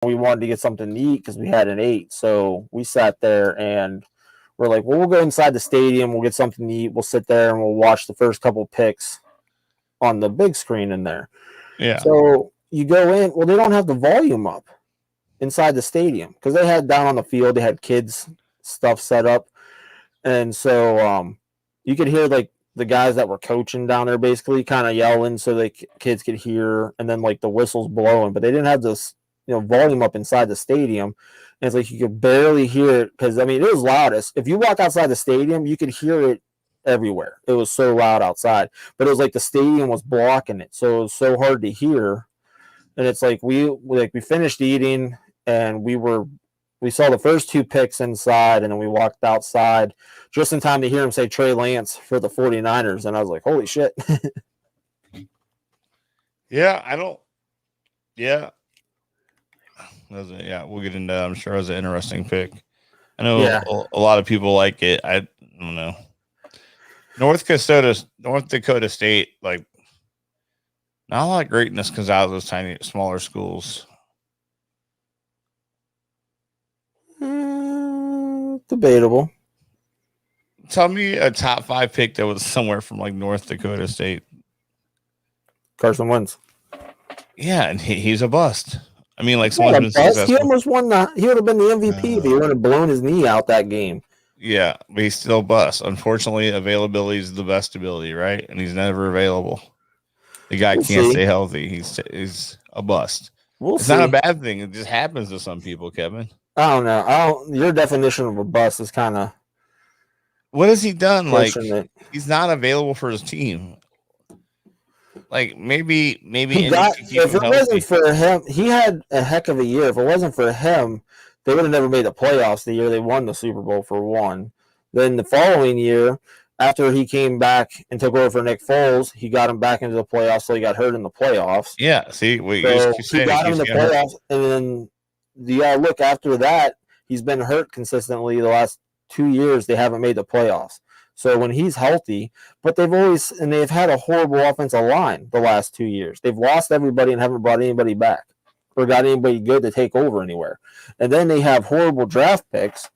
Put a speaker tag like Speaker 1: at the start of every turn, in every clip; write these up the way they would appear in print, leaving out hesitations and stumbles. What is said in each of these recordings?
Speaker 1: we wanted to get something to eat because we hadn't ate. So we sat there and we're like, well, we'll go inside the stadium. We'll get something to eat. We'll sit there and we'll watch the first couple picks on the big screen in there.
Speaker 2: Yeah.
Speaker 1: So you go in. Well, they don't have the volume up inside the stadium because they had down on the field, they had kids stuff set up. And so you could hear like the guys that were coaching down there basically kind of yelling so the kids could hear, and then like the whistles blowing, but they didn't have this, volume up inside the stadium. And it's like you could barely hear it because, I mean, it was loudest. If you walk outside the stadium, you could hear it everywhere. It was so loud outside, but it was like the stadium was blocking it. So it was so hard to hear. And it's like we finished eating and we saw the first two picks inside, and then we walked outside just in time to hear him say Trey Lance for the 49ers. And I was like, holy shit.
Speaker 2: Yeah, I don't. Yeah. We'll get into that. I'm sure it was an interesting pick. I know a lot of people like it. I don't know. North Dakota State, like, not a lot of greatness comes out of those tiny, smaller schools.
Speaker 1: Debatable.
Speaker 2: Tell me a top 5 pick that was somewhere from like North Dakota State.
Speaker 1: Carson Wentz.
Speaker 2: Yeah, and he's a bust. I mean, like, someone's been successful.
Speaker 1: He almost won he would have been the MVP if he would have blown his knee out that game.
Speaker 2: Yeah, but he's still bust. Unfortunately, availability is the best ability, right? And he's never available. The guy can't stay healthy. He's a bust. It's not a bad thing. It just happens to some people, Kevin.
Speaker 1: I don't know. Your definition of a bust is kind of.
Speaker 2: What has he done? Like, he's not available for his team. Like, maybe
Speaker 1: if it wasn't for him, he had a heck of a year. If it wasn't for him, they would have never made the playoffs the year they won the Super Bowl, for one. Then the following year, after he came back and took over for Nick Foles, he got him back into the playoffs, so he got hurt in the playoffs.
Speaker 2: Yeah, see,
Speaker 1: he got him in the playoffs, and then look, after that, he's been hurt consistently the last 2 years. They haven't made the playoffs. So when he's healthy, but they've had a horrible offensive line the last 2 years. They've lost everybody and haven't brought anybody back or got anybody good to take over anywhere. And then they have horrible draft picks.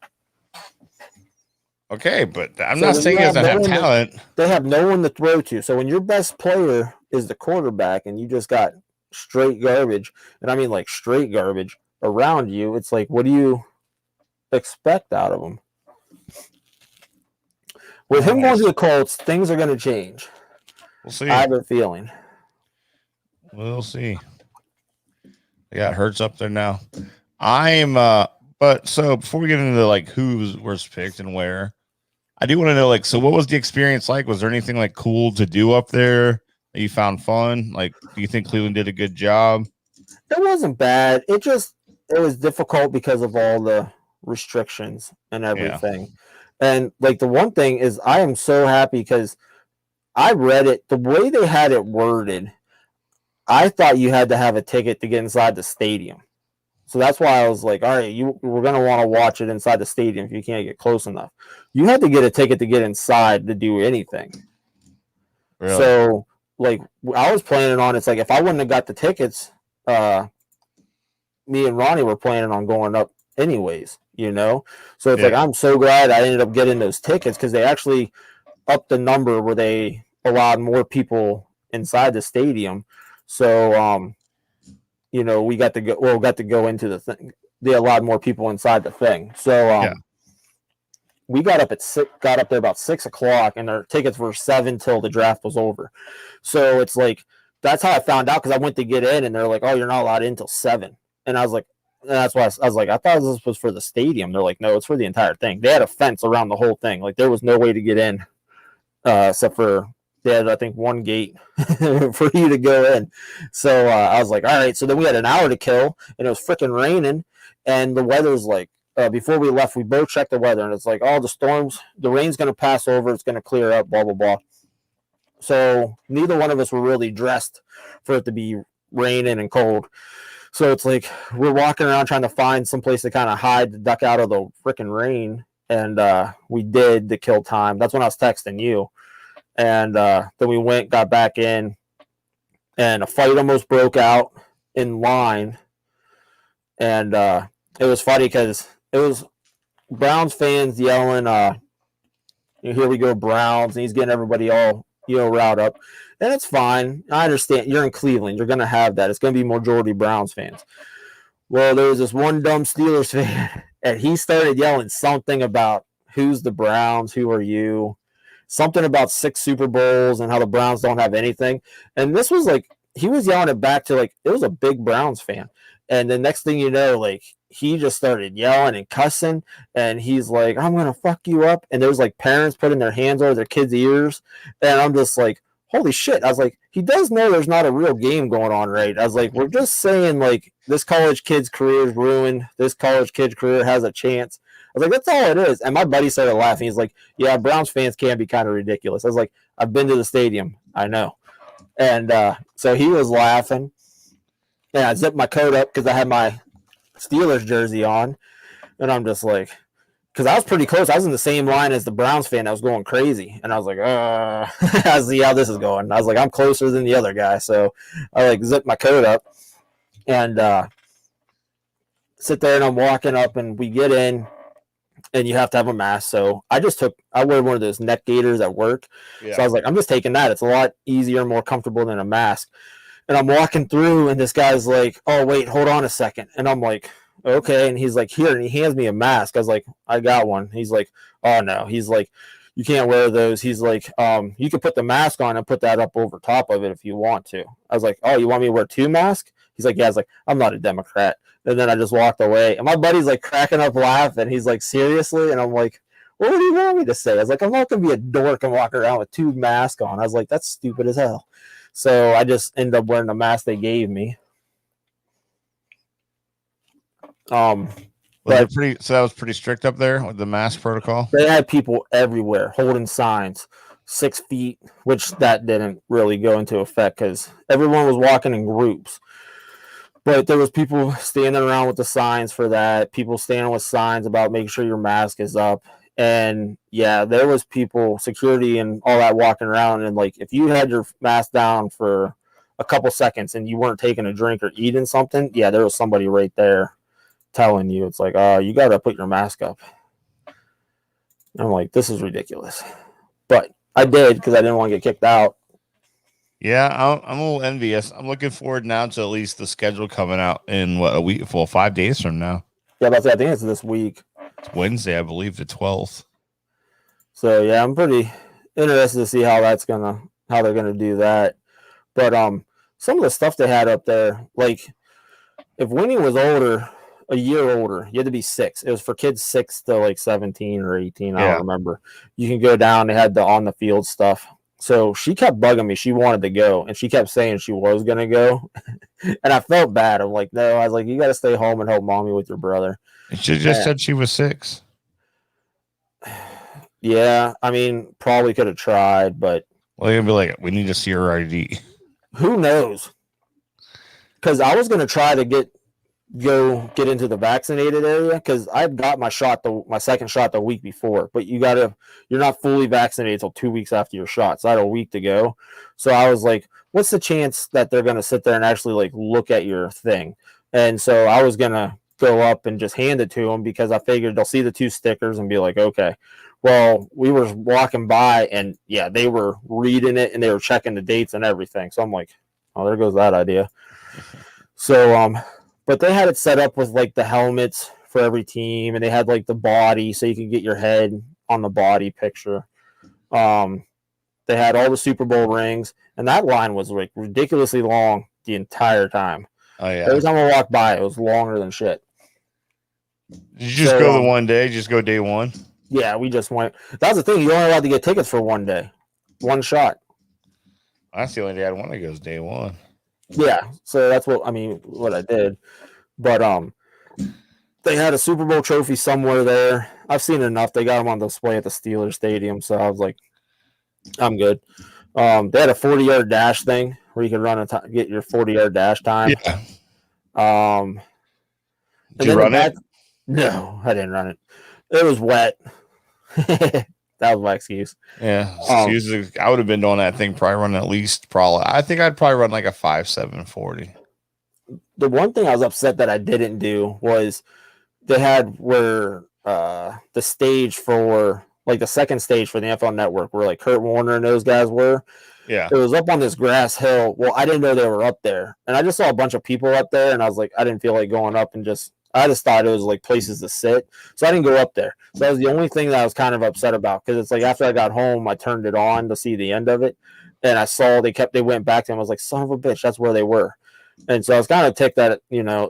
Speaker 2: Okay, but I'm not saying he doesn't have talent.
Speaker 1: They have no one to throw to. So when your best player is the quarterback and you just got straight garbage, and I mean like straight garbage around you, it's like, what do you expect out of him? With him going to the Colts, things are going to change.
Speaker 2: We'll see.
Speaker 1: I have a feeling.
Speaker 2: We'll see. Yeah, Hurts up there now. But so before we get into like who was picked and where, I do want to know, like, so what was the experience like? Was there anything like cool to do up there that you found fun? Like, do you think Cleveland did a good job?
Speaker 1: It wasn't bad. It was difficult because of all the restrictions and everything. Yeah. And like the one thing is, I am so happy because I read it the way they had it worded. I thought you had to have a ticket to get inside the stadium. So that's why I was like, all right, we're going to want to watch it inside the stadium if you can't get close enough. You had to get a ticket to get inside to do anything. Really? So, like, I was planning on, it's like, if I wouldn't have got the tickets, me and Ronnie were planning on going up anyways, So it's like, I'm so glad I ended up getting those tickets because they actually upped the number where they allowed more people inside the stadium. So, we got to go into the thing. They allowed more people inside the thing. So we got up there about 6:00, and our tickets were 7 till the draft was over. So it's like, that's how I found out, because I went to get in and they're like, oh, you're not allowed in till 7. And I was like, that's why I was like, I thought this was for the stadium. They're like, no, it's for the entire thing. They had a fence around the whole thing. Like, there was no way to get in, except for they had, I think, one gate for you to go in. So I was like, all right. So then we had an hour to kill, and it was freaking raining, and the weather's like, before we left, we both checked the weather, and it's like, all the storms, the rain's going to pass over, it's going to clear up, blah, blah, blah. So neither one of us were really dressed for it to be raining and cold. So it's like, we're walking around trying to find some place to kind of hide, to duck out of the freaking rain. And we did, to kill time. That's when I was texting you. And then we went, got back in, and a fight almost broke out in line. and it was funny because it was Browns fans yelling, "Here we go, Browns!" And he's getting everybody all riled up, and it's fine. I understand. You're in Cleveland. You're going to have that. It's going to be majority Browns fans. Well, there was this one dumb Steelers fan, and he started yelling something about who's the Browns, who are you, something about 6 Super Bowls and how the Browns don't have anything. And this was like, he was yelling it back to like, it was a big Browns fan. And the next thing you know, like, he just started yelling and cussing, and he's like, "I'm going to fuck you up." And there's like parents putting their hands over their kids' ears. And I'm just like, holy shit. I was like, he does know there's not a real game going on, right? I was like, we're just saying, like, this college kid's career is ruined. This college kid's career has a chance. I was like, that's all it is. And my buddy started laughing. He's like, yeah, Browns fans can be kind of ridiculous. I was like, I've been to the stadium. I know. And so he was laughing. And I zipped my coat up because I had my Steelers jersey on. And I'm just like, because I was pretty close. I was in the same line as the Browns fan that was going crazy. And I was like, I see how this is going. I was like, I'm closer than the other guy. So I like zipped my coat up and sit there, and I'm walking up, and we get in, and you have to have a mask. So I wear one of those neck gaiters at work. Yeah. So I was like, I'm just taking that. It's a lot easier, more comfortable than a mask. And I'm walking through, and this guy's like, "Oh, wait, hold on a second." And I'm like, okay. And he's like, "Here." And he hands me a mask. I was like, "I got one." He's like, "Oh, no." He's like, "You can't wear those." He's like, "You can put the mask on and put that up over top of it if you want to." I was like, "Oh, you want me to wear 2 masks?" He's like, "Yeah." I was like, "I'm not a Democrat." And then I just walked away. And my buddy's like cracking up laughing. He's like, "Seriously?" And I'm like, "What do you want me to say?" I was like, "I'm not going to be a dork and walk around with 2 masks on." I was like, "That's stupid as hell." So I just ended up wearing the mask they gave me.
Speaker 2: So that was pretty strict up there with the mask protocol.
Speaker 1: They had people everywhere holding signs 6 feet, which that didn't really go into effect because everyone was walking in groups. But there was people standing around with the signs for that, people standing with signs about making sure your mask is up. And yeah, there was people, security and all that walking around. And like, if you had your mask down for a couple seconds and you weren't taking a drink or eating something, yeah, there was somebody right there telling you, it's like, you got to put your mask up. And I'm like, this is ridiculous. But I did because I didn't want to get kicked out.
Speaker 2: Yeah, I'm a little envious. I'm looking forward now to at least the schedule coming out in a week, 5 days from now.
Speaker 1: Yeah, I think it's this week.
Speaker 2: It's Wednesday, I believe, the 12th.
Speaker 1: So yeah, I'm pretty interested to see how they're gonna do that. But some of the stuff they had up there, like if Winnie was older, a year older, you had to be 6. It was for kids 6 to like 17 or 18. I don't remember. You can go down. They had the on the field stuff. So she kept bugging me. She wanted to go, and she kept saying she was going to go. And I felt bad. I'm like, no. I was like, you got to stay home and help mommy with your brother.
Speaker 2: She just said she was 6.
Speaker 1: Yeah. I mean, probably could have tried, but.
Speaker 2: Well, you'd be like, we need to see her ID.
Speaker 1: Who knows? Because I was going to try to get into the vaccinated area because I got my second shot the week before, but you're not fully vaccinated until 2 weeks after your shot. So I had a week to go. So I was like, what's the chance that they're going to sit there and actually like look at your thing? And so I was going to go up and just hand it to them because I figured they'll see the 2 stickers and be like, okay. Well, we were walking by and yeah, they were reading it and they were checking the dates and everything. So I'm like, oh, there goes that idea. So, but they had it set up with like the helmets for every team, and they had like the body so you could get your head on the body picture. They had all the Super Bowl rings, and that line was like ridiculously long the entire time.
Speaker 2: Oh yeah.
Speaker 1: Every time I walked by, it was longer than shit.
Speaker 2: Did you just go the one day? Just go day one?
Speaker 1: Yeah, we just went. That's the thing. You're only allowed to get tickets for one day, one shot.
Speaker 2: That's the only day I'd want to go is day one.
Speaker 1: Yeah, so that's what I did. But they had a Super Bowl trophy somewhere there. I've seen enough. They got them on display at the Steelers Stadium, so I was like, I'm good. They had a 40-yard dash thing where you could run and get your 40-yard dash time.
Speaker 2: Yeah.
Speaker 1: Did you run it? No, I didn't run it. It was wet. That was my excuse.
Speaker 2: Yeah. I would have been doing that thing, probably running I think I'd probably run like a 5.7 40.
Speaker 1: the one thing I was upset that I didn't do was they had where the stage for like the second stage for the NFL Network, where like Kurt Warner and those guys were.
Speaker 2: Yeah.
Speaker 1: It was up on this grass hill. Well, I didn't know they were up there, and I just saw a bunch of people up there, and I was like, I didn't feel like going up and just. I just thought it was like places to sit, so I didn't go up there. So that was the only thing that I was kind of upset about, because it's like after I got home, I turned it on to see the end of it, and I saw they went back to him. I was like, son of a bitch, that's where they were, and so I was kind of ticked that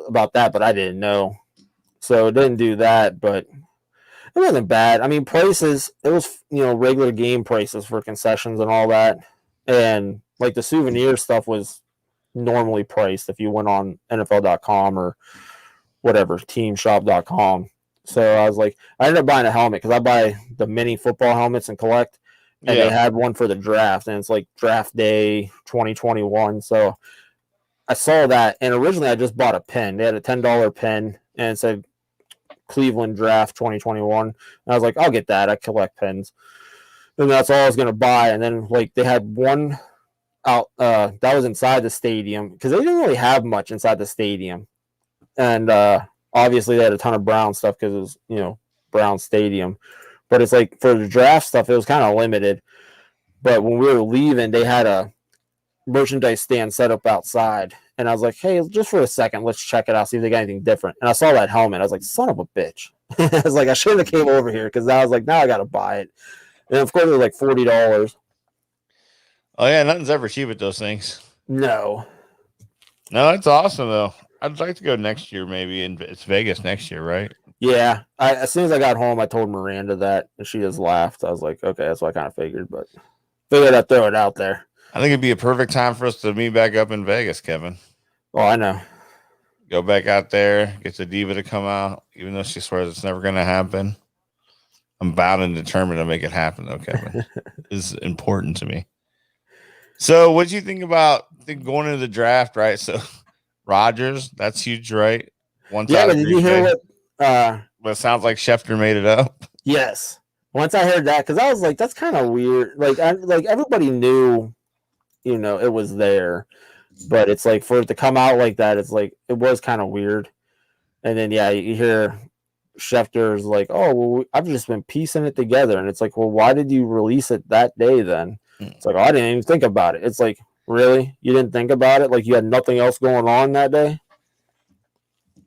Speaker 1: about that, but I didn't know, so it didn't do that, but it wasn't bad. I mean, prices, it was regular game prices for concessions and all that, and like the souvenir stuff was normally priced if you went on NFL.com or whatever, teamshop.com. So I was like, I ended up buying a helmet because I buy the mini football helmets and collect. And they had one for the draft, and it's like draft day 2021. So I saw that, and originally I just bought a pen. They had a $10 pen, and it said Cleveland Draft 2021. And I was like, I'll get that. I collect pens. And that's all I was going to buy. And then like they had one out that was inside the stadium, because they didn't really have much inside the stadium. And obviously they had a ton of Brown stuff because it was, Brown Stadium. But it's like for the draft stuff, it was kind of limited. But when we were leaving, they had a merchandise stand set up outside. And I was like, hey, just for a second, let's check it out, see if they got anything different. And I saw that helmet. I was like, son of a bitch. I was like, I should have came over here, because I was like, now I got to buy it. And of course, it was like $40.
Speaker 2: Oh, yeah, nothing's ever cheap at those things.
Speaker 1: No,
Speaker 2: it's awesome, though. I'd like to go next year, maybe. It's Vegas next year, right?
Speaker 1: Yeah. As soon as I got home, I told Miranda that, and she just laughed. I was like, okay, that's what I kind of figured, but figured I'd throw it out there.
Speaker 2: I think it'd be a perfect time for us to meet back up in Vegas, Kevin.
Speaker 1: Oh, I know.
Speaker 2: Go back out there, get the diva to come out, even though she swears it's never going to happen. I'm bound and determined to make it happen, though, Kevin. It's important to me. So what do you think about going into the draft, right? So Rodgers, that's huge, right?
Speaker 1: But did you hear what?
Speaker 2: But it sounds like Schefter made it up.
Speaker 1: Yes. Once I heard that, because I was like, that's kind of weird. Like, everybody knew, it was there, but it's like for it to come out like that, it's like it was kind of weird. And then you hear Schefter's like, oh, well, I've just been piecing it together, and it's like, well, why did you release it that day then? It's like, oh, I didn't even think about it. It's like, really? You didn't think about it? Like you had nothing else going on that day?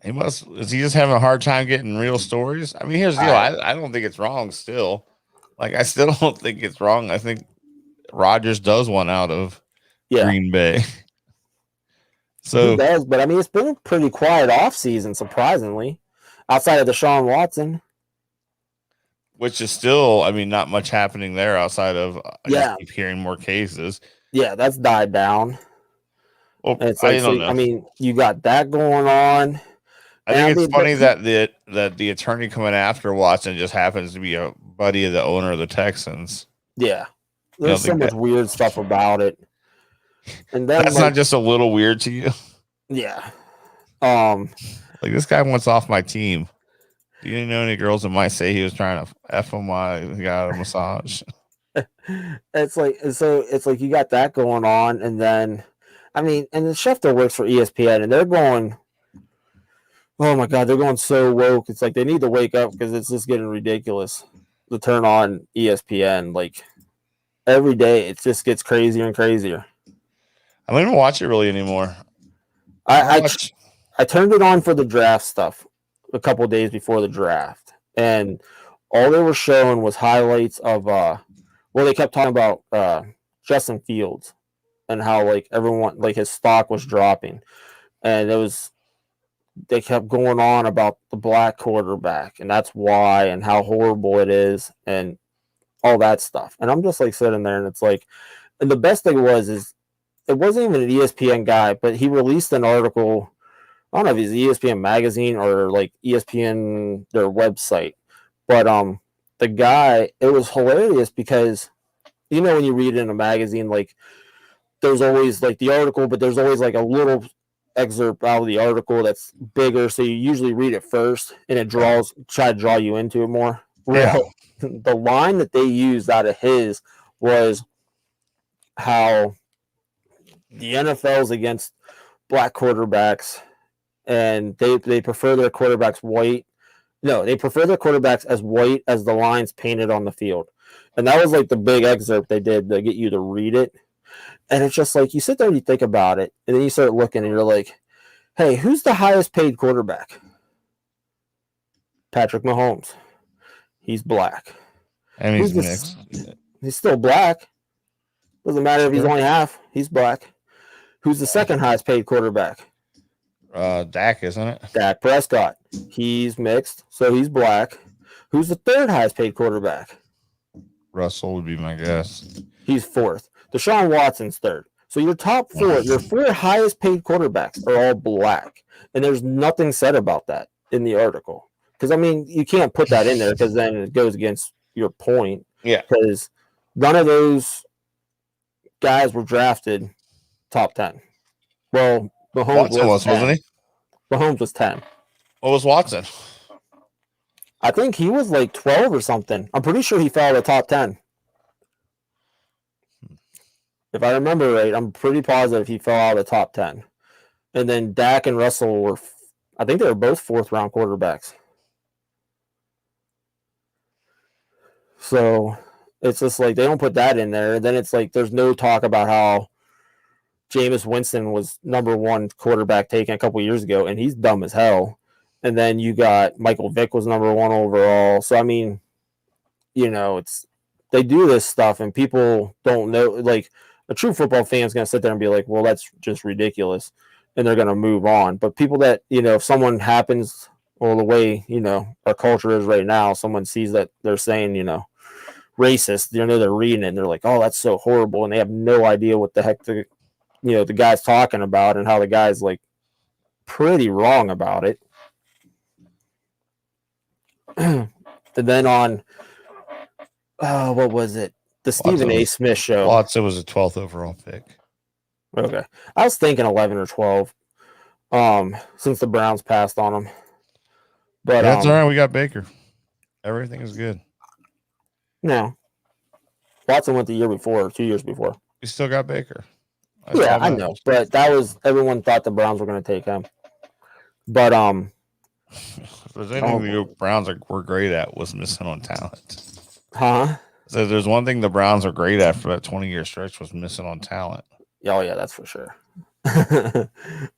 Speaker 2: Is he just having a hard time getting real stories? I mean, here's the deal. I don't think it's wrong still. Like, I still don't think it's wrong. I think Rodgers does one out of Green Bay. So
Speaker 1: he does, but I mean, it's been a pretty quiet offseason, surprisingly, outside of Deshaun Watson.
Speaker 2: Which is still, I mean, not much happening there outside of I keep hearing more cases.
Speaker 1: Yeah, that's died down.
Speaker 2: Well, it's like, I don't know.
Speaker 1: I mean, you got that going on.
Speaker 2: I think it's funny that the attorney coming after Watson just happens to be a buddy of the owner of the Texans.
Speaker 1: Yeah, there's so much weird stuff about it. And then
Speaker 2: that's not just a little weird to you.
Speaker 1: Yeah.
Speaker 2: Like, this guy wants off my team. Do you know any girls that might say he was trying to F him while he got a massage?
Speaker 1: It's like you got that going on, and then I mean, and the Schefter works for ESPN, and they're going, oh my god, they're going so woke. It's like they need to wake up, because it's just getting ridiculous to turn on ESPN. Like every day, it just gets crazier and crazier.
Speaker 2: I don't even watch it really anymore.
Speaker 1: I turned it on for the draft stuff a couple of days before the draft, and all they were showing was highlights of they kept talking about Justin Fields and how like everyone, like his stock was dropping, and they kept going on about the black quarterback, and that's why, and how horrible it is, and all that stuff. And I'm just like sitting there, and it's like, and the best thing is it wasn't even an ESPN guy, but he released an article. I don't know if it's ESPN magazine or like ESPN, their website, but the guy, it was hilarious because, when you read it in a magazine, like there's always like the article, but there's always like a little excerpt out of the article that's bigger, so you usually read it first, and it try to draw you into it more.
Speaker 2: Yeah.
Speaker 1: The line that they used out of his was how the NFL's against black quarterbacks, and they prefer their quarterbacks white. No, they prefer their quarterbacks as white as the lines painted on the field. And that was like the big excerpt they did to get you to read it. And it's just like you sit there and you think about it, and then you start looking and you're like, hey, who's the highest paid quarterback? Patrick Mahomes. He's black.
Speaker 2: And he's mixed.
Speaker 1: He's still black. Doesn't matter if he's only half. He's black. Who's the second highest paid quarterback?
Speaker 2: Dak, isn't it?
Speaker 1: Dak Prescott. He's mixed, so he's black. Who's the third highest paid quarterback?
Speaker 2: Russell would be my guess.
Speaker 1: He's fourth. Deshaun Watson's third. So your top four, your four highest paid quarterbacks are all black. And there's nothing said about that in the article. Because, I mean, you can't put that in there because then it goes against your point.
Speaker 2: Yeah.
Speaker 1: Because none of those guys were drafted top 10. Well, Mahomes
Speaker 2: wasn't he?
Speaker 1: Mahomes was 10.
Speaker 2: What was Watson?
Speaker 1: I think he was like 12 or something. I'm pretty sure he fell out of the top 10. If I remember right, I'm pretty positive he fell out of the top 10. And then Dak and Russell were, I think they were both fourth round quarterbacks. So it's just like they don't put that in there. Then it's like there's no talk about how Jameis Winston was number one quarterback taken a couple years ago, and he's dumb as hell. And then you got Michael Vick was number one overall. So, I mean, you know, they do this stuff and people don't know. Like, a true football fan is going to sit there and be like, well, that's just ridiculous. And they're going to move on. But people that, you know, if someone happens, well, the way, you know, our culture is right now, someone sees that they're saying, you know, racist, you know, they're reading it and they're like, oh, that's so horrible. And they have no idea what the heck the guy's talking about and how the guy's like pretty wrong about it. And then on, what was it? The Stephen A. Smith show.
Speaker 2: Watson was a 12th overall pick.
Speaker 1: Okay. I was thinking 11 or 12 since the Browns passed on him. But
Speaker 2: that's all right. We got Baker. Everything is good.
Speaker 1: No. Watson went the year before, 2 years before.
Speaker 2: We still got Baker.
Speaker 1: Yeah, I know. But that was, everyone thought the Browns were going to take him. But,
Speaker 2: if there's anything the Browns were great at was missing on talent.
Speaker 1: Huh?
Speaker 2: So there's one thing the Browns are great at for that 20-year stretch was missing on talent.
Speaker 1: Oh yeah, that's for sure.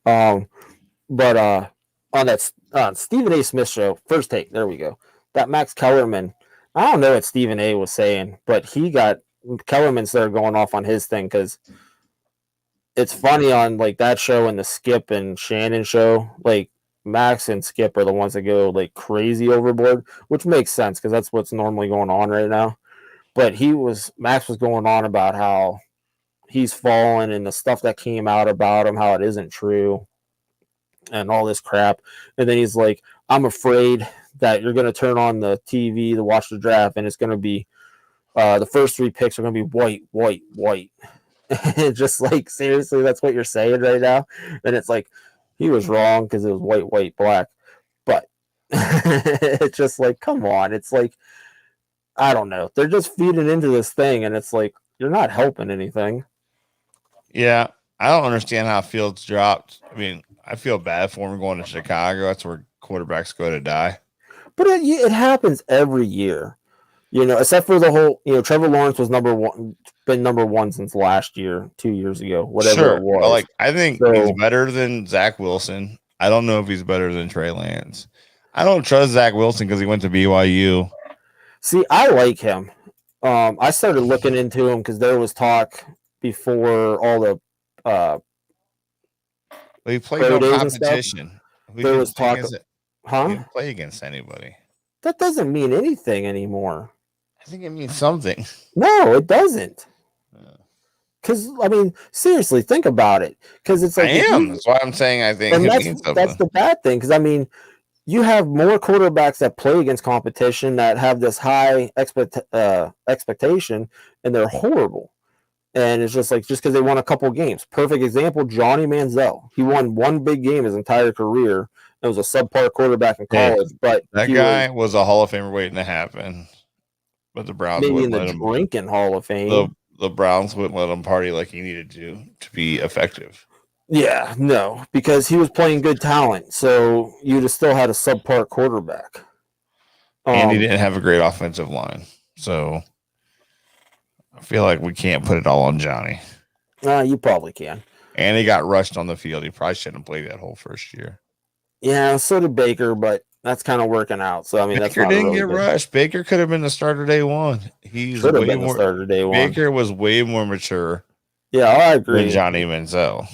Speaker 1: But on that Stephen A. Smith show, first take, there we go. That Max Kellerman, I don't know what Stephen A. was saying, but Kellerman started going off on his thing because it's funny on like that show and the Skip and Shannon show, like Max and Skip are the ones that go like crazy overboard, which makes sense because that's what's normally going on right now. But Max was going on about how he's fallen and the stuff that came out about him, how it isn't true and all this crap. And then he's like, I'm afraid that you're going to turn on the TV to watch the draft and it's going to be the first three picks are going to be white, white, white. Just like, seriously, that's what you're saying right now? And it's like, he was wrong because it was white, white, black. But it's just like, come on. It's like, I don't know. They're just feeding into this thing, and it's like, you're not helping anything.
Speaker 2: Yeah, I don't understand how Fields dropped. I mean, I feel bad for him going to Chicago. That's where quarterbacks go to die.
Speaker 1: But it happens every year, you know, except for the whole, you know, Trevor Lawrence was been number one since last year, 2 years ago, whatever it was.
Speaker 2: Like, I think he's better than Zach Wilson. I don't know if he's better than Trey Lance. I don't trust Zach Wilson because he went to BYU.
Speaker 1: See, I like him. I started looking into him because there was talk before all the
Speaker 2: he played no competition.
Speaker 1: There was talk.
Speaker 2: He didn't play against anybody.
Speaker 1: That doesn't mean anything anymore.
Speaker 2: I think it means something.
Speaker 1: No, it doesn't. Because, I mean, seriously, think about it. Because it's like
Speaker 2: that's why I'm saying I think it means something.
Speaker 1: That's the bad thing. Because, I mean, you have more quarterbacks that play against competition that have this high expectation, and they're horrible. And it's just because they won a couple games. Perfect example, Johnny Manziel. He won one big game his entire career. It was a subpar quarterback in college, but
Speaker 2: that guy was a Hall of Famer waiting to happen. But the Browns
Speaker 1: maybe in the drinking Hall of Fame.
Speaker 2: The Browns wouldn't let him party like he needed to be effective.
Speaker 1: Yeah, no, because he was playing good talent, so you'd have still had a subpar quarterback.
Speaker 2: And he didn't have a great offensive line. So I feel like we can't put it all on Johnny.
Speaker 1: You probably can.
Speaker 2: And he got rushed on the field. He probably shouldn't have played that whole first year.
Speaker 1: Yeah, so did Baker, but that's kind of working out. So I mean,
Speaker 2: Baker didn't get rushed. Baker could have been the starter day one. He's
Speaker 1: should have been the starter day one.
Speaker 2: Baker was way more mature.
Speaker 1: Yeah, I agree.
Speaker 2: Than Johnny Manziel.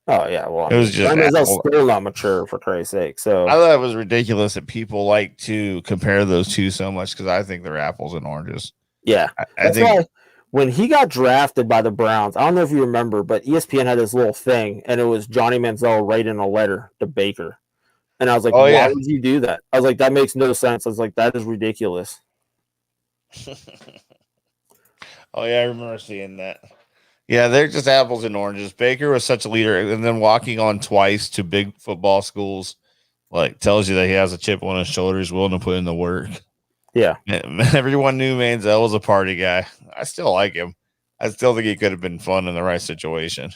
Speaker 1: Oh yeah, well,
Speaker 2: it was just
Speaker 1: Manziel's still not mature for Christ's sake. So
Speaker 2: I thought it was ridiculous that people like to compare those two so much because I think they're apples and oranges.
Speaker 1: Yeah,
Speaker 2: I think
Speaker 1: why when he got drafted by the Browns, I don't know if you remember, but ESPN had this little thing, and it was Johnny Manziel writing a letter to Baker, and I was like, why would you do that? I was like, that makes no sense. I was like, that is ridiculous.
Speaker 2: Oh yeah, I remember seeing that. Yeah, they're just apples and oranges. Baker was such a leader, and then walking on twice to big football schools, like tells you that he has a chip on his shoulder. He's willing to put in the work.
Speaker 1: Yeah,
Speaker 2: everyone knew Manziel was a party guy. I still like him. I still think he could have been fun in the right situation.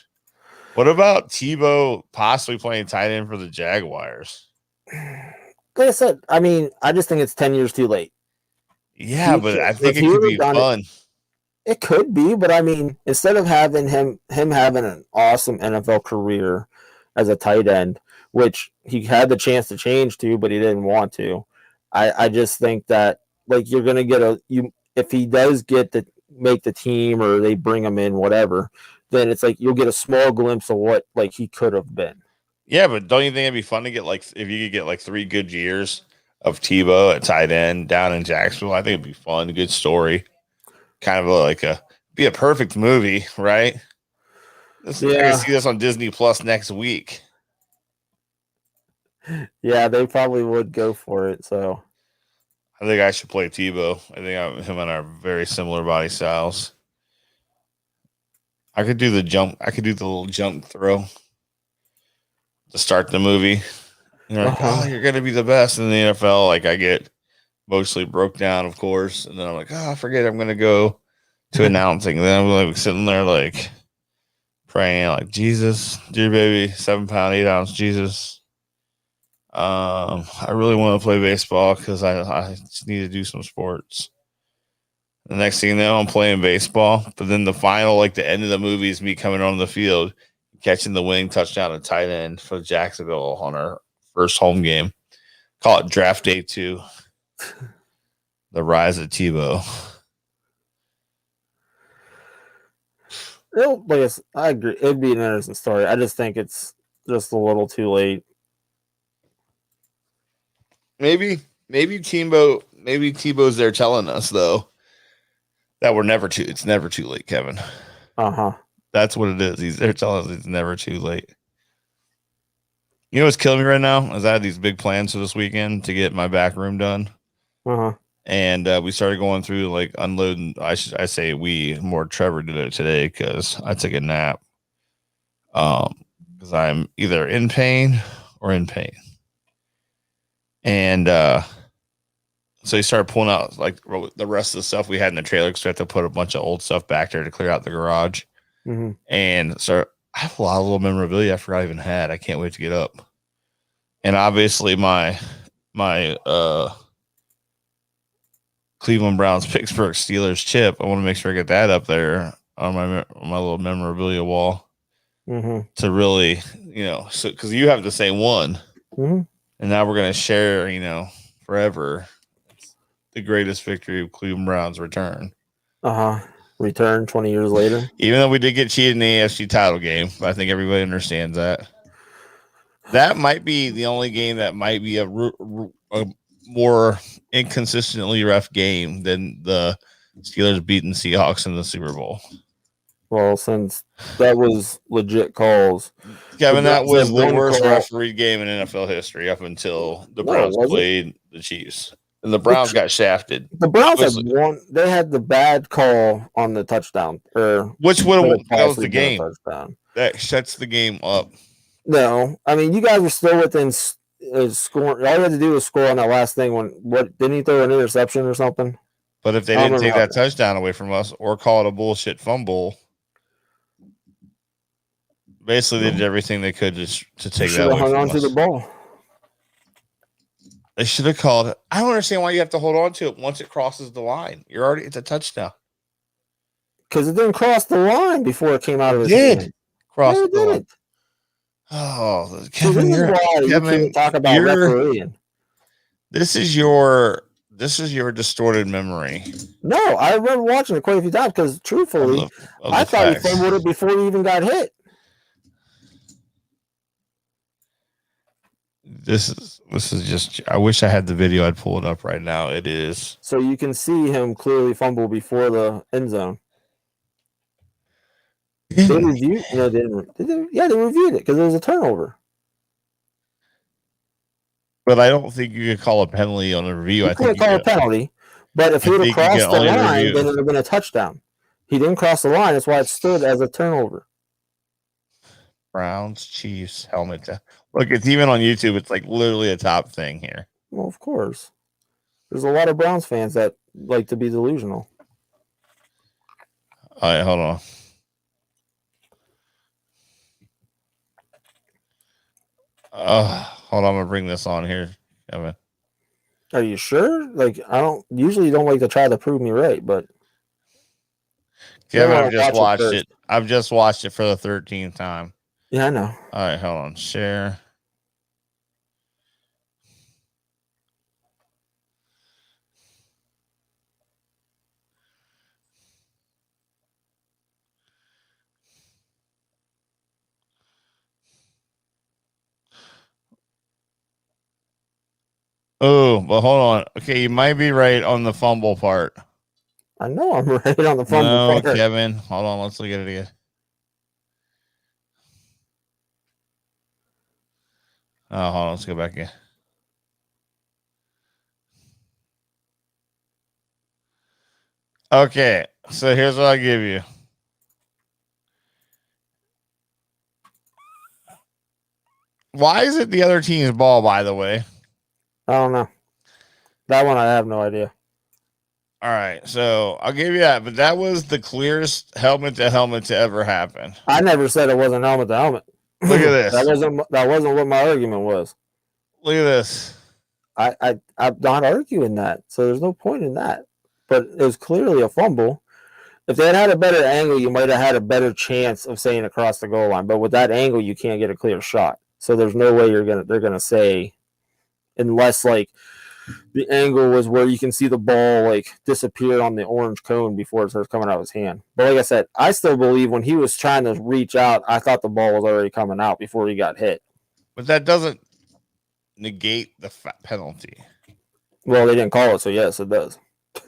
Speaker 2: What about Tebow possibly playing tight end for the Jaguars?
Speaker 1: Like I said, I mean, I just think it's 10 years too late.
Speaker 2: Yeah, but I think it could be fun.
Speaker 1: It could be, but I mean, instead of having him having an awesome NFL career as a tight end, which he had the chance to change to, but he didn't want to. I just think that like you're gonna get if he does get to make the team or they bring him in, whatever, then it's like you'll get a small glimpse of what like he could have been.
Speaker 2: Yeah, but don't you think it'd be fun to get like if you could get like 3 good years of Tebow at tight end down in Jacksonville? I think it'd be fun, good story. Kind of be a perfect movie, right? I can see this on Disney Plus next week.
Speaker 1: Yeah, they probably would go for it. So
Speaker 2: I think I should play Tebow. I think him and I are very similar body styles. I could do the jump. I could do the little jump throw to start the movie. You're like, oh, you're gonna be the best in the NFL. Like I get mostly broke down, of course, and then I'm like, oh, forget it. I'm gonna go to announcing. And then I'm like sitting there like praying, like Jesus, dear baby, 7 pound, 8 ounce Jesus. I really want to play baseball because I just need to do some sports. The next thing you know, I'm playing baseball, but then the final, like the end of the movie, is me coming on the field, catching the winning touchdown at tight end for Jacksonville on our first home game. Call it Draft Day 2. The rise of Tebow.
Speaker 1: I agree. It'd be an interesting story. I just think it's just a little too late.
Speaker 2: Maybe Tebow's there telling us though that it's never too late, Kevin. That's what it is. They're telling us it's never too late. You know what's killing me right now is I had these big plans for this weekend to get my back room done. And we started going through like unloading. I say Trevor did it today because I took a nap. Because I'm either in pain or in pain. And so he started pulling out like the rest of the stuff we had in the trailer because we had to put a bunch of old stuff back there to clear out the garage. And so I have a lot of little memorabilia I forgot I even had. I can't wait to get up. And obviously my Cleveland Browns Pittsburgh Steelers chip. I want to make sure I get that up there on my little memorabilia wall to really, so because you have the same one. And now we're going to share, forever the greatest victory of Cleveland Browns return.
Speaker 1: Return 20 years later.
Speaker 2: Even though we did get cheated in the AFC title game, I think everybody understands that. That might be the only game that might be a more inconsistently ref game than the Steelers beating Seahawks in the Super Bowl.
Speaker 1: Well, since that was legit calls.
Speaker 2: Kevin, that was the worst referee game in NFL history up until the Browns played the Chiefs. And the Browns got shafted.
Speaker 1: The Browns had one. They had the bad call on the touchdown.
Speaker 2: Which that was the game. That shuts the game up.
Speaker 1: No, I mean, you guys were still within scoring. All you had to do was score on that last thing. Didn't he throw an interception or something?
Speaker 2: But if they didn't take that touchdown away from us or call it a bullshit fumble, Basically, they did everything they could to take that away
Speaker 1: hung
Speaker 2: from
Speaker 1: on to the ball.
Speaker 2: They should have called it. I don't understand why you have to hold on to it once it crosses the line. It's a touchdown.
Speaker 1: Because it didn't cross the line before it came out of his hand.
Speaker 2: Cross the line. Oh, Kevin,
Speaker 1: this is why you can't talk about refereeing.
Speaker 2: This is your distorted memory.
Speaker 1: No, I remember watching it quite a few times because, truthfully, I thought he fumbled it before he even got hit.
Speaker 2: This is just. I wish I had the video. I'd pull it up right now. It is.
Speaker 1: So you can see him clearly fumble before the end zone. They reviewed. No, they didn't. Yeah, they reviewed it because it was a turnover.
Speaker 2: But I don't think you could call a penalty on a review.
Speaker 1: I think call a penalty, but if he would have crossed the line, then it would have been a touchdown. He didn't cross the line. That's why it stood as a turnover.
Speaker 2: Browns, Chiefs, helmet. Look, it's even on YouTube. It's like literally a top thing here.
Speaker 1: Well, of course. There's a lot of Browns fans that like to be delusional.
Speaker 2: All right, hold on. Hold on, I'm gonna bring this on here, Kevin.
Speaker 1: Are you sure? Like, I don't usually don't like to try to prove me right, but
Speaker 2: Kevin, I've just watched it. I've just watched it for the 13th time.
Speaker 1: Yeah, I know.
Speaker 2: All right, hold on. Share. Oh, but hold on. Okay, you might be right on the fumble part.
Speaker 1: I know I'm right on the fumble part.
Speaker 2: Kevin, hold on. Let's look at it again. Oh, hold on. Let's go back in. Okay, so here's what I'll give you. Why is it the other team's ball, by the way?
Speaker 1: I don't know. That one I have no idea.
Speaker 2: All right, so I'll give you that, but that was the clearest helmet to ever happen.
Speaker 1: I never said it wasn't helmet to helmet.
Speaker 2: Look at this.
Speaker 1: That wasn't what my argument was.
Speaker 2: Look at this.
Speaker 1: I'm not arguing that, so there's no point in that. But it was clearly a fumble. If they had a better angle, you might have had a better chance of saying across the goal line. But with that angle, you can't get a clear shot. So there's no way they're gonna say, unless like the angle was where you can see the ball like disappear on the orange cone before it starts coming out of his hand. But like I said, I still believe when he was trying to reach out, I thought the ball was already coming out before he got hit.
Speaker 2: But that doesn't negate the penalty.
Speaker 1: Well, they didn't call it, so yes, it does.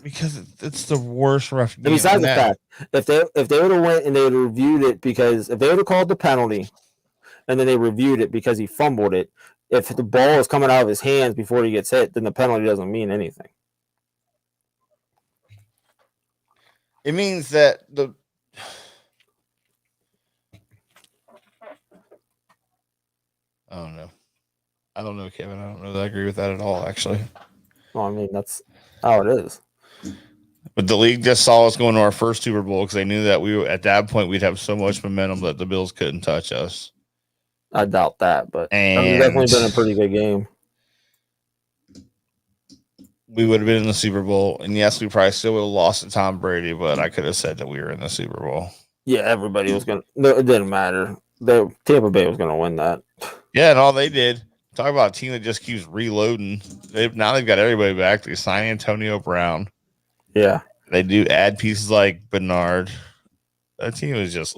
Speaker 2: Because it's the worst ref.
Speaker 1: And besides the fact, if they would have went and they would have reviewed it, because if they would have called the penalty and then they reviewed it because he fumbled it, if the ball is coming out of his hands before he gets hit, then the penalty doesn't mean anything.
Speaker 2: It means that I don't know, Kevin. I don't know that I agree with that at all, actually.
Speaker 1: Well, I mean, that's how it is.
Speaker 2: But the league just saw us going to our first Super Bowl because they knew that at that point we'd have so much momentum that the Bills couldn't touch us.
Speaker 1: I doubt that, but it's definitely been a pretty good game.
Speaker 2: We would have been in the Super Bowl, and yes, we probably still would have lost to Tom Brady, but I could have said that we were in the Super Bowl.
Speaker 1: Yeah, everybody was going to. No, it didn't matter. Tampa Bay was going to win that.
Speaker 2: Yeah, and all they did, talk about a team that just keeps reloading. Now they've got everybody back. They sign Antonio Brown.
Speaker 1: Yeah.
Speaker 2: They do add pieces like Bernard. That team is just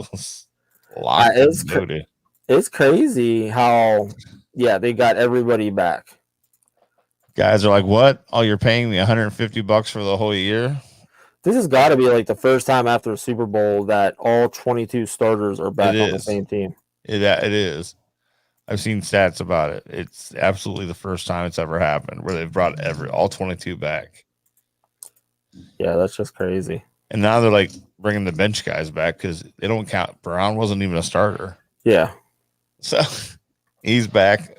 Speaker 2: locked and loaded.
Speaker 1: It's crazy how, they got everybody back.
Speaker 2: Guys are like, what? Oh, you're paying me $150 for the whole year?
Speaker 1: This has got to be like the first time after a Super Bowl that all 22 starters are back on the same team.
Speaker 2: It is. I've seen stats about it. It's absolutely the first time it's ever happened where they've brought all 22 back.
Speaker 1: Yeah, that's just crazy.
Speaker 2: And now they're like bringing the bench guys back because they don't count. Brown wasn't even a starter.
Speaker 1: Yeah.
Speaker 2: So he's back.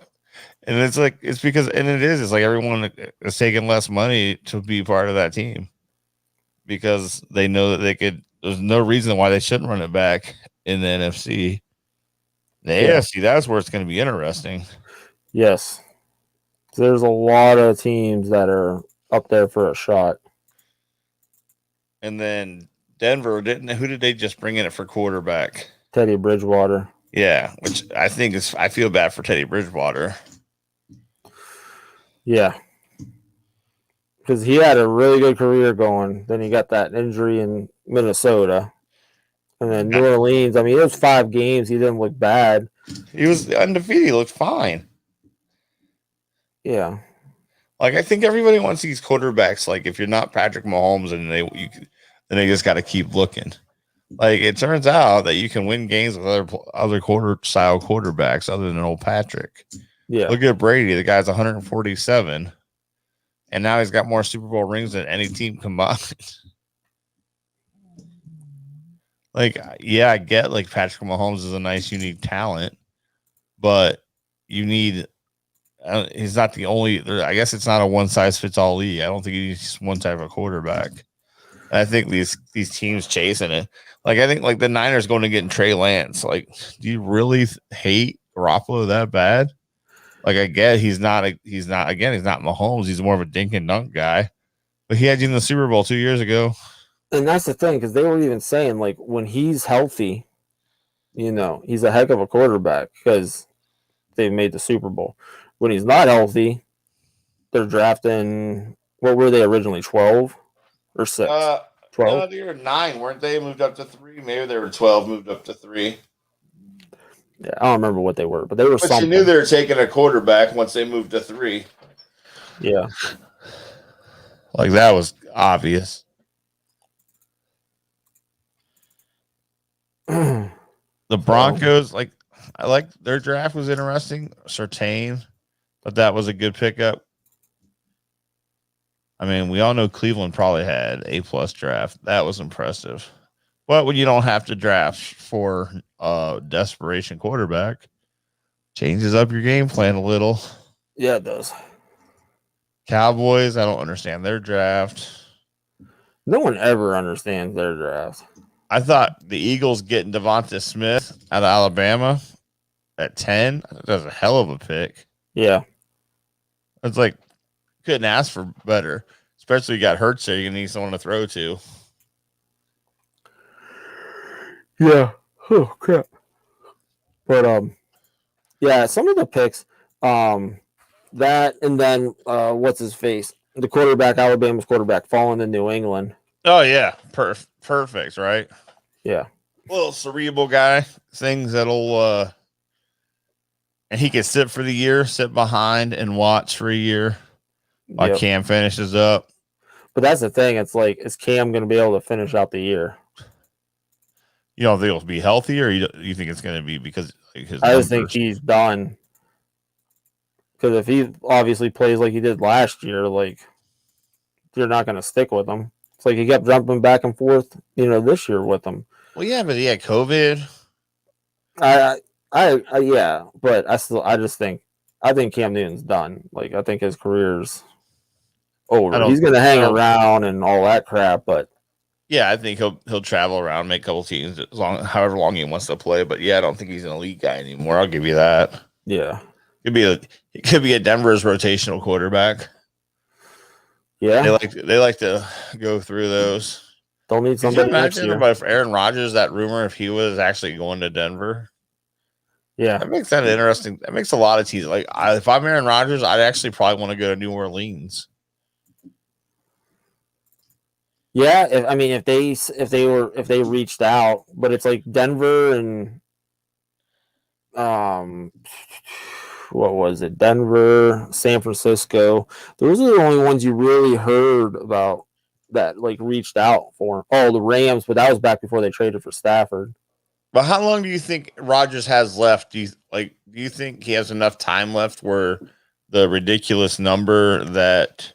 Speaker 2: And it's like, it's like everyone is taking less money to be part of that team because they know that there's no reason why they shouldn't run it back in the NFC. The AFC, that's where it's going to be interesting.
Speaker 1: Yes. There's a lot of teams that are up there for a shot.
Speaker 2: And then Denver who did they just bring in it for quarterback?
Speaker 1: Teddy Bridgewater.
Speaker 2: Yeah, which I think I feel bad for Teddy Bridgewater.
Speaker 1: Yeah. Because he had a really good career going. Then he got that injury in Minnesota. And then New Orleans, I mean, it was 5 games. He didn't look bad.
Speaker 2: He was undefeated. He looked fine.
Speaker 1: Yeah.
Speaker 2: Like, I think everybody wants these quarterbacks. Like, if you're not Patrick Mahomes, and then they just got to keep looking. Like, it turns out that you can win games with other quarter-style quarterbacks other than old Patrick.
Speaker 1: Yeah.
Speaker 2: Look at Brady. The guy's 147. And now he's got more Super Bowl rings than any team combined. Like, yeah, I get like Patrick Mahomes is a nice, unique talent, but you need. He's not the only. I guess it's not a one-size-fits-all league. I don't think he's one type of quarterback. And I think these teams chasing it. Like, I think like the Niners going to get Trey Lance. Like, do you really hate Garoppolo that bad? Like, I get he's not Mahomes. He's more of a dink and dunk guy, but he had you in the Super Bowl 2 years ago.
Speaker 1: And that's the thing, because they were even saying, like, when he's healthy, he's a heck of a quarterback because they made the Super Bowl. When he's not healthy, they're drafting, what were they originally, 12 or 6? 12?
Speaker 2: They were 9, weren't they? Moved up to 3. Maybe they were 12, moved up to 3.
Speaker 1: Yeah, I don't remember what they were, but they were something.
Speaker 2: You knew they were taking a quarterback once they moved to 3.
Speaker 1: Yeah.
Speaker 2: Like, that was obvious. The Broncos, I like their draft was interesting. Surtain, but that was a good pickup. I mean, we all know Cleveland probably had A+ draft. That was impressive. But when you don't have to draft for a desperation quarterback, changes up your game plan a little.
Speaker 1: Yeah, it does.
Speaker 2: Cowboys, I don't understand their draft.
Speaker 1: No one ever understands their draft.
Speaker 2: I thought the Eagles getting Devonta Smith out of Alabama at 10. That was a hell of a pick.
Speaker 1: Yeah.
Speaker 2: It's like, couldn't ask for better. Especially you got Hurts there. You need someone to throw to.
Speaker 1: Yeah. Oh, crap. But, yeah, some of the picks, that and then, what's his face? The quarterback, Alabama's quarterback, falling to New England.
Speaker 2: Oh, yeah. Perfect, right?
Speaker 1: Yeah.
Speaker 2: Little cerebral guy. Things that'll and he can sit for the year, sit behind and watch for a year while Cam finishes up.
Speaker 1: But that's the thing. It's like, is Cam going to be able to finish out the year?
Speaker 2: You don't think it'll be healthy, or you think it's going to be because his
Speaker 1: I just think he's done. Because if he obviously plays like he did last year, like, you're not going to stick with him. It's like he kept jumping back and forth, this year with him.
Speaker 2: Well, yeah, but he had COVID.
Speaker 1: Yeah, but I think Cam Newton's done. Like, I think his career's over. He's going to hang around and all that crap, but
Speaker 2: yeah, I think he'll travel around, make a couple teams, however long he wants to play. But yeah, I don't think he's an elite guy anymore. I'll give you that.
Speaker 1: Yeah,
Speaker 2: it could be a Denver's rotational quarterback.
Speaker 1: Yeah,
Speaker 2: they like to go through those.
Speaker 1: They'll need somebody next year.
Speaker 2: About Aaron Rodgers, that rumor if he was actually going to Denver.
Speaker 1: Yeah,
Speaker 2: that makes that interesting. That makes a lot of teams. Like, if I'm Aaron Rodgers, I'd actually probably want to go to New Orleans.
Speaker 1: Yeah, if they reached out, but it's like Denver and what was it? Denver, San Francisco. Those are the only ones you really heard about that like reached out for. Oh, the Rams, but that was back before they traded for Stafford.
Speaker 2: But how long do you think Rodgers has left? Do you think he has enough time left where the ridiculous number that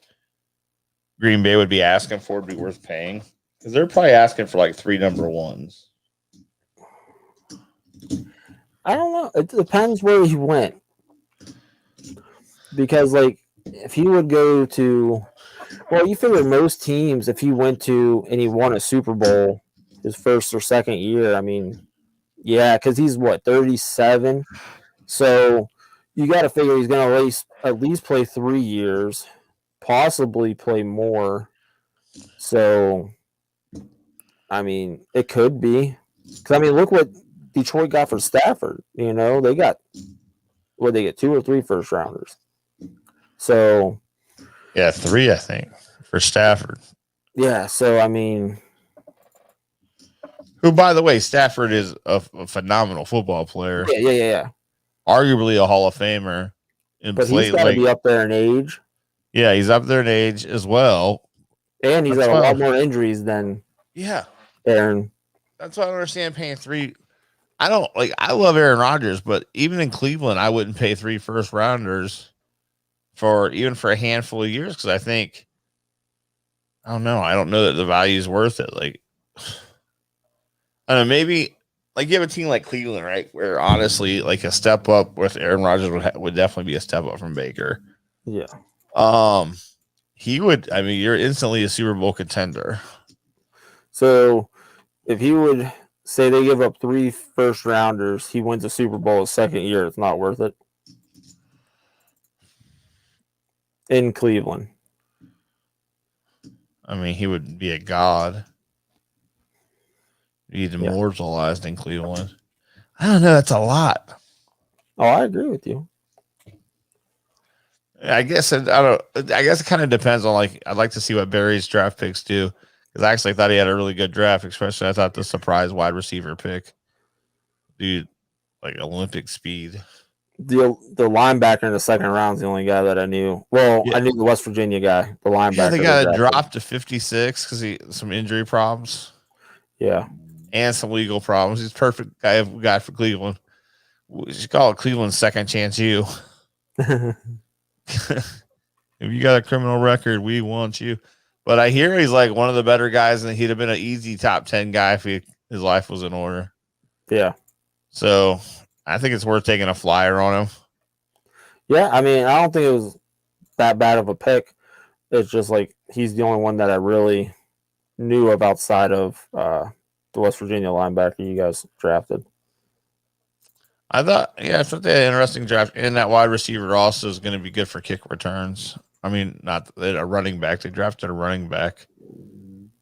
Speaker 2: Green Bay would be asking for would be worth paying? Because they're probably asking for like 3 number ones.
Speaker 1: I don't know. It depends where he went. Because, like, if he would go to, well, you figure most teams, if he went to and he won a Super Bowl his first or second year, I mean, Yeah, because he's what, 37? So you got to figure he's going to at least play 3 years, possibly play more. So, I mean, it could be. Because, I mean, look what Detroit got for Stafford. You know, they got, what, they get 2 or 3 first rounders. So,
Speaker 2: yeah, 3, I think, for Stafford.
Speaker 1: yeah, so, I mean,
Speaker 2: who, by the way, Stafford is a phenomenal football player.
Speaker 1: Yeah.
Speaker 2: Arguably a Hall of Famer.
Speaker 1: But he's got to be up there in age.
Speaker 2: Yeah, he's up there in age as well.
Speaker 1: And he's got a lot more injuries than Aaron.
Speaker 2: That's why I don't understand paying 3. I don't like. I love Aaron Rodgers, but even in Cleveland, I wouldn't pay 3 first rounders for a handful of years because I think I don't know. I don't know that the value is worth it. Like, I don't know. Maybe like you have a team like Cleveland, right? Where honestly, like a step up with Aaron Rodgers would definitely be a step up from Baker.
Speaker 1: Yeah.
Speaker 2: He would. I mean, you're instantly a Super Bowl contender.
Speaker 1: So, if he would say they give up 3 first rounders, he wins a Super Bowl his second year, it's not worth it. In Cleveland.
Speaker 2: I mean, he would be a god. He's immortalized in Cleveland. I don't know. That's a lot.
Speaker 1: Oh, I agree with you.
Speaker 2: I guess I don't. I guess it kind of depends on like. I'd like to see what Barry's draft picks do because I actually thought he had a really good draft. Especially, I thought the surprise wide receiver pick, dude, like Olympic speed.
Speaker 1: The linebacker in the second round is the only guy that I knew. Well, I knew the West Virginia guy, the linebacker. Yeah,
Speaker 2: they got dropped to 56 because he some injury problems.
Speaker 1: Yeah,
Speaker 2: and some legal problems. He's perfect guy for Cleveland. We should call it Cleveland's second chance. You. If you got a criminal record, we want you. But I hear he's like one of the better guys, and he'd have been an easy top 10 guy if his life was in order.
Speaker 1: Yeah.
Speaker 2: So I think it's worth taking a flyer on him.
Speaker 1: Yeah, I mean, I don't think it was that bad of a pick. It's just like he's the only one that I really knew of outside of the West Virginia linebacker you guys drafted.
Speaker 2: I thought they had an interesting draft, and that wide receiver also is going to be good for kick returns. I mean, not a running back. They drafted a running back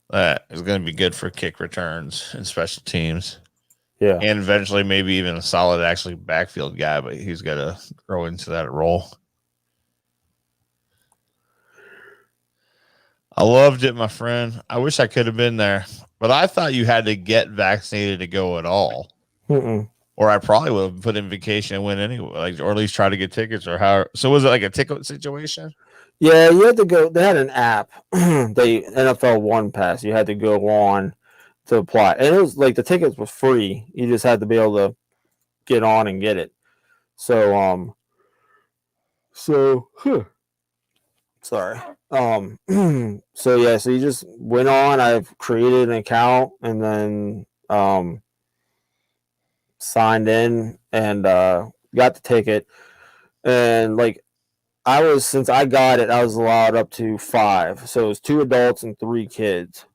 Speaker 2: that is going to be good for kick returns and special teams.
Speaker 1: Yeah.
Speaker 2: And eventually maybe even a solid actually backfield guy, but he's got to grow into that role. I loved it, my friend. I wish I could have been there, but I thought you had to get vaccinated to go at all. Or I probably would have put in vacation and went anyway, like, or at least try to get tickets or how. So was it like a ticket situation?
Speaker 1: Yeah, you had to go. They had an app, they NFL One Pass. You had to go on to apply, and it was like the tickets was free. You just had to be able to get on and get it. So sorry. So yeah, so you just went on. I've created an account and then signed in and got the ticket. And like since I got it, I was allowed up to 5. So it was 2 adults and 3 kids.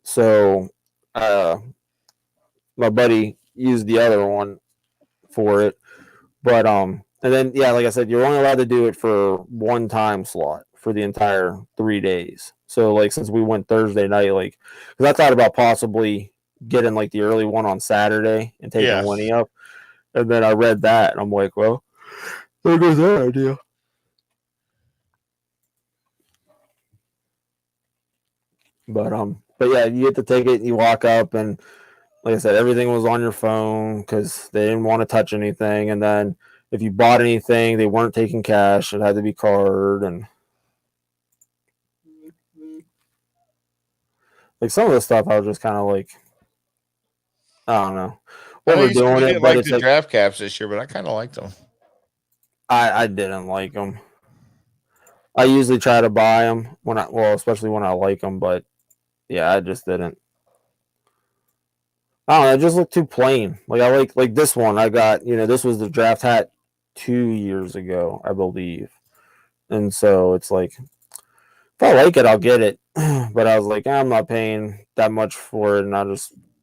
Speaker 1: So my buddy used the other one for it. But and then like I said, you're only allowed to do it for one time slot for the entire 3 days. So like since we went Thursday night, like because I thought about possibly getting like the early one on Saturday and taking Winnie up, and then I read that and I'm like, well, there goes that idea. But yeah, you get the ticket, you walk up, and like I said, everything was on your phone because they didn't want to touch anything. And then if you bought anything, they weren't taking cash; it had to be card. And like some of the stuff, I was just kind of like, I don't know,
Speaker 2: overdoing it. But like the draft caps this year, but I kind of liked them.
Speaker 1: I didn't like them. I usually try to buy them especially when I like them, but yeah, I just didn't. I don't know, it just looked too plain. Like I like this one I got, this was the draft hat 2 years ago, I believe. And so it's like, if I like it, I'll get it. But I was like, I'm not paying that much for it, and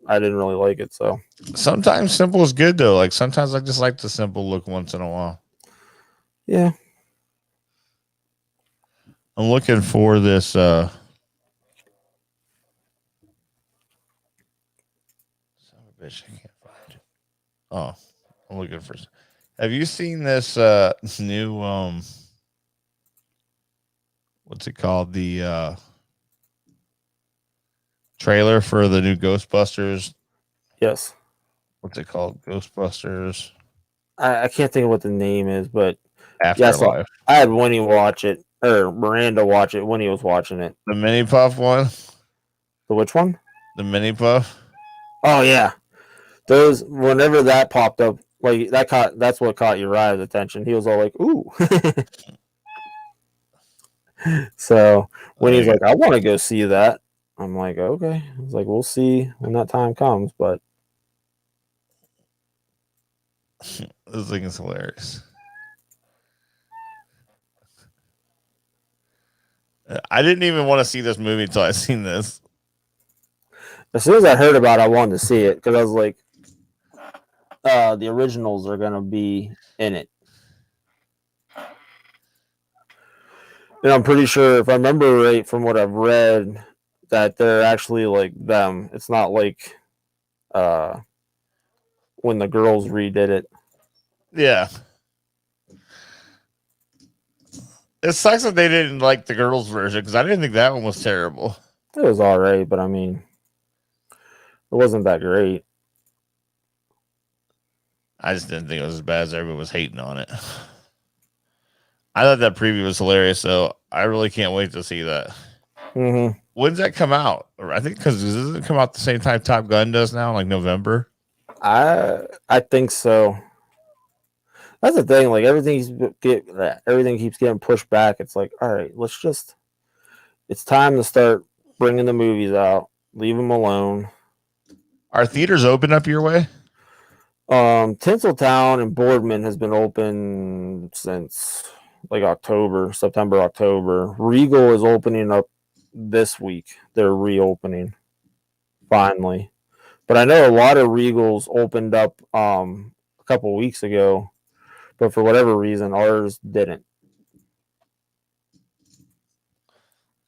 Speaker 1: I didn't really like it. So
Speaker 2: sometimes simple is good though. Like sometimes I just like the simple look once in a while.
Speaker 1: Yeah.
Speaker 2: I'm looking for this. Son of a bitch, I can't find it. Oh, I'm looking for. Have you seen this new what's it called? The trailer for the new Ghostbusters.
Speaker 1: Yes.
Speaker 2: What's it called? Ghostbusters
Speaker 1: I can't think of what the name is, but yes,
Speaker 2: Afterlife.
Speaker 1: I had Winnie watch it, or Miranda watch it when he was watching it.
Speaker 2: The mini puff one.
Speaker 1: The which one?
Speaker 2: The mini puff.
Speaker 1: Oh yeah, those. Whenever that popped up, like that's what caught Uriah's attention. He was all like, "Ooh." So when he's like, "I want to go see that," I'm like, "Okay." I was like, "We'll see when that time comes," but
Speaker 2: this thing is hilarious. I didn't even want to see this movie until I seen this.
Speaker 1: As soon as I heard about it, I wanted to see it because I was like, the originals are gonna be in it. And I'm pretty sure, if I remember right from what I've read, that they're actually like them. It's not like when the girls redid it.
Speaker 2: Yeah. It sucks that they didn't like the girls' version because I didn't think that one was terrible.
Speaker 1: It was all right, but I mean, it wasn't that great.
Speaker 2: I just didn't think it was as bad as everyone was hating on it. I thought that preview was hilarious, so I really can't wait to see that.
Speaker 1: Mm-hmm.
Speaker 2: When's that come out? I think because doesn't it come out the same time Top Gun does now, like November?
Speaker 1: I think so. That's the thing. Like everything keeps getting pushed back. It's like, all right, it's time to start bringing the movies out. Leave them alone.
Speaker 2: Are theaters open up your way?
Speaker 1: Tinseltown and Boardman has been open since like September, October. Regal is opening up this week. They're reopening finally. But I know a lot of Regals opened up a couple weeks ago, but for whatever reason ours didn't.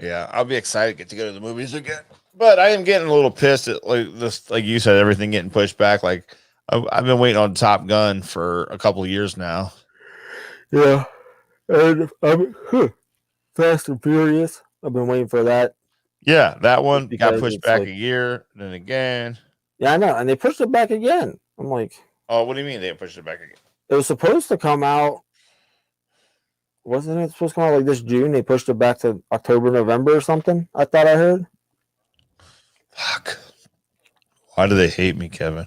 Speaker 2: Yeah, I'll be excited to get to go to the movies again. But I am getting a little pissed at like this, like you said, everything getting pushed back. Like I've been waiting on Top Gun for a couple of years now.
Speaker 1: Yeah, and Fast and Furious. I've been waiting for that.
Speaker 2: Yeah, that one got pushed back a year, then again.
Speaker 1: Yeah, I know, and they pushed it back again. I'm like,
Speaker 2: oh, what do you mean they pushed it back again?
Speaker 1: It was supposed to come out. Wasn't it supposed to come out like this June? They pushed it back to October, November or something. I thought I heard.
Speaker 2: Fuck. Why do they hate me, Kevin?